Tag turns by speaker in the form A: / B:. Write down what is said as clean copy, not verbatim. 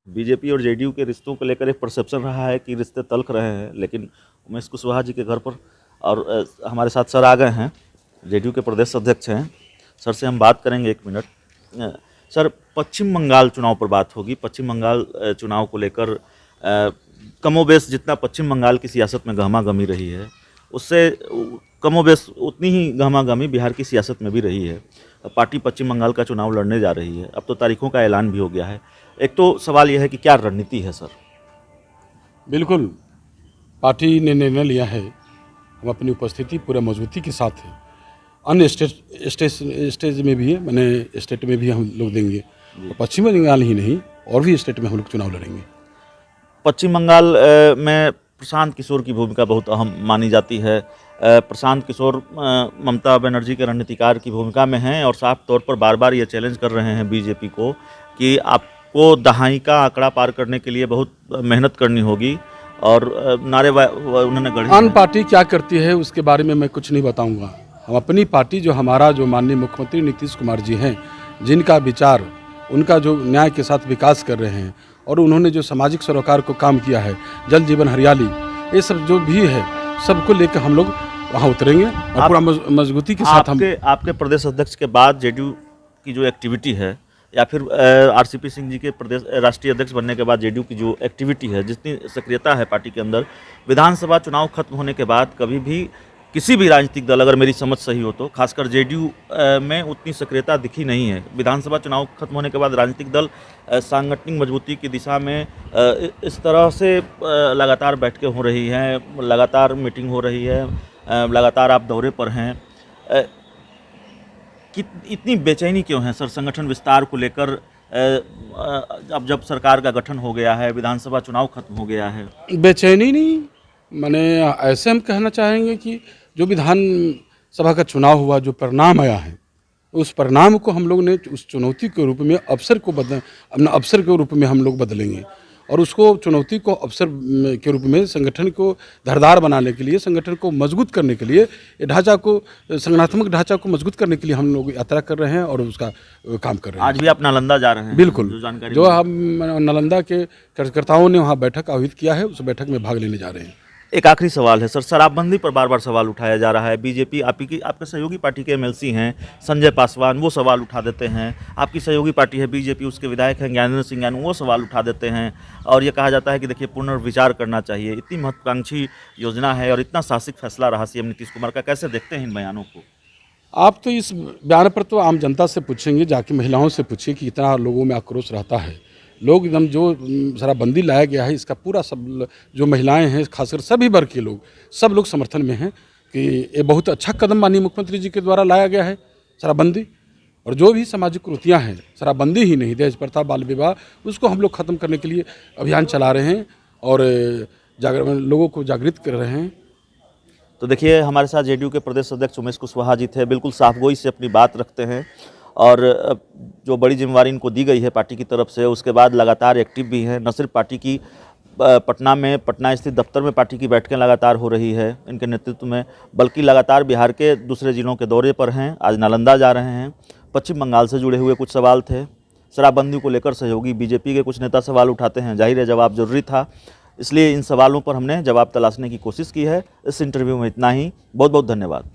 A: BJP और JDU के रिश्तों को लेकर एक परसेप्शन रहा है कि रिश्ते तल्ख रहे हैं, लेकिन उमेश कुशवाहा जी के घर पर और हमारे साथ सर आ गए हैं, जेडीयू के प्रदेश अध्यक्ष हैं। सर से हम बात करेंगे 1 मिनट। सर, पश्चिम बंगाल चुनाव पर बात होगी। पश्चिम बंगाल चुनाव को लेकर कमोबेश जितना पश्चिम बंगाल की सियासत में गहमा-गहमी रही है, उससे कमोबेश उतनी ही गहमा-गहमी बिहार की सियासत में भी रही है। पार्टी पश्चिम बंगाल का चुनाव लड़ने जा रही है। अब तो तारीखों का ऐलान भी हो गया है। एक तो सवाल यह है कि क्या रणनीति है सर?
B: बिल्कुल, पार्टी ने निर्णय लिया है, हम अपनी उपस्थिति पूरा मजबूती के साथ है। अन्य स्टेज में भी है, मैंने स्टेट में भी हम लोग देंगे। पश्चिम बंगाल ही नहीं, और भी स्टेट में हम लोग चुनाव लड़ेंगे।
A: पश्चिम बंगाल में प्रशांत किशोर की भूमिका बहुत अहम मानी जाती है। प्रशांत किशोर ममता बनर्जी के रणनीतिकार की भूमिका में हैं और साफ तौर पर बार बार ये चैलेंज कर रहे हैं बीजेपी को कि आपको दहाई का आंकड़ा पार करने के लिए बहुत मेहनत करनी होगी। और नारे उन्होंने गढ़े।
B: अन्य पार्टी क्या करती है उसके बारे में मैं कुछ नहीं बताऊंगा। हम अपनी पार्टी जो माननीय मुख्यमंत्री नीतीश कुमार जी हैं, जिनका विचार, उनका जो न्याय के साथ विकास कर रहे हैं और उन्होंने जो सामाजिक सरोकार को काम किया है, जल जीवन हरियाली, ये सब जो भी है, सबको लेकर हम लोग वहाँ उतरेंगे और पूरा मजबूती के साथ।
A: आपके प्रदेश अध्यक्ष के बाद जेडीयू की जो एक्टिविटी है, या फिर आरसीपी सिंह जी के प्रदेश राष्ट्रीय अध्यक्ष बनने के बाद जेडीयू की जो एक्टिविटी है, जितनी सक्रियता है पार्टी के अंदर, विधानसभा चुनाव खत्म होने के बाद कभी भी किसी भी राजनीतिक दल, अगर मेरी समझ सही हो तो, खासकर जेडीयू में उतनी सक्रियता दिखी नहीं है। विधानसभा चुनाव खत्म होने के बाद राजनीतिक दल सांगठनिक मजबूती की दिशा में इस तरह से लगातार बैठकें हो रही हैं, लगातार मीटिंग हो रही है, लगातार आप दौरे पर हैं। इतनी बेचैनी क्यों है सर संगठन विस्तार को लेकर? अब जब सरकार का गठन हो गया है, विधानसभा चुनाव खत्म हो गया है।
B: बेचैनी नहीं, माने ऐसे हम कहना चाहेंगे कि जो विधान सभा का चुनाव हुआ, जो परिणाम आया है, उस परिणाम को हम लोग ने उस चुनौती के रूप में अपना अवसर के रूप में हम लोग बदलेंगे और उसको चुनौती को अवसर के रूप में संगठन को धारदार बनाने के लिए, संगठन को मजबूत करने के लिए, ढांचा को, संगठनात्मक ढांचा को मजबूत करने के लिए हम लोग यात्रा कर रहे हैं और उसका काम कर रहे हैं।
A: आज भी आप नालंदा जा रहे हैं?
B: बिल्कुल, जो हम नालंदा के कार्यकर्ताओं ने वहाँ बैठक आयोजित किया है, उस बैठक में भाग लेने जा रहे हैं।
A: एक आखिरी सवाल है सर, शराबबंदी पर बार बार सवाल उठाया जा रहा है। बीजेपी आपके सहयोगी पार्टी के एमएलसी हैं संजय पासवान, वो सवाल उठा देते हैं। आपकी सहयोगी पार्टी है बीजेपी, उसके विधायक हैं ज्ञानेंद्र सिंह यानू, वो सवाल उठा देते हैं और ये कहा जाता है कि देखिए पुनर्विचार करना चाहिए। इतनी महत्वाकांक्षी योजना है और इतना साहसिक फैसला रहा सीएम नीतीश कुमार का, कैसे देखते हैं इन बयानों को?
B: आप तो इस बयान पर तो आम जनता से पूछेंगे, जाके महिलाओं से पूछिए कि इतना लोगों में आक्रोश रहता है। लोग एकदम जो शराबबंदी लाया गया है, इसका पूरा सब जो महिलाएं हैं, खासकर सभी वर्ग के लोग, सब लोग समर्थन में हैं कि ये बहुत अच्छा कदम माननीय मुख्यमंत्री जी के द्वारा लाया गया है शराबबंदी। और जो भी सामाजिक कुरीतियाँ हैं, शराबबंदी ही नहीं, दहेज प्रथा, बाल विवाह, उसको हम लोग ख़त्म करने के लिए अभियान चला रहे हैं और लोगों को जागृत कर रहे हैं।
A: तो देखिए, हमारे साथ जेडीयू के प्रदेश अध्यक्ष उमेश कुशवाहा जी थे, बिल्कुल साफगोई से अपनी बात रखते हैं और जो बड़ी जिम्मेवारी इनको दी गई है पार्टी की तरफ से, उसके बाद लगातार एक्टिव भी हैं। न सिर्फ पार्टी की पटना स्थित दफ्तर में पार्टी की बैठकें लगातार हो रही है इनके नेतृत्व में, बल्कि लगातार बिहार के दूसरे जिलों के दौरे पर हैं। आज नालंदा जा रहे हैं। पश्चिम बंगाल से जुड़े हुए कुछ सवाल थे। शराबबंदी को लेकर सहयोगी बीजेपी के कुछ नेता सवाल उठाते हैं, जाहिर है जवाब जरूरी था, इसलिए इन सवालों पर हमने जवाब तलाशने की कोशिश की है। इस इंटरव्यू में इतना ही। बहुत बहुत धन्यवाद।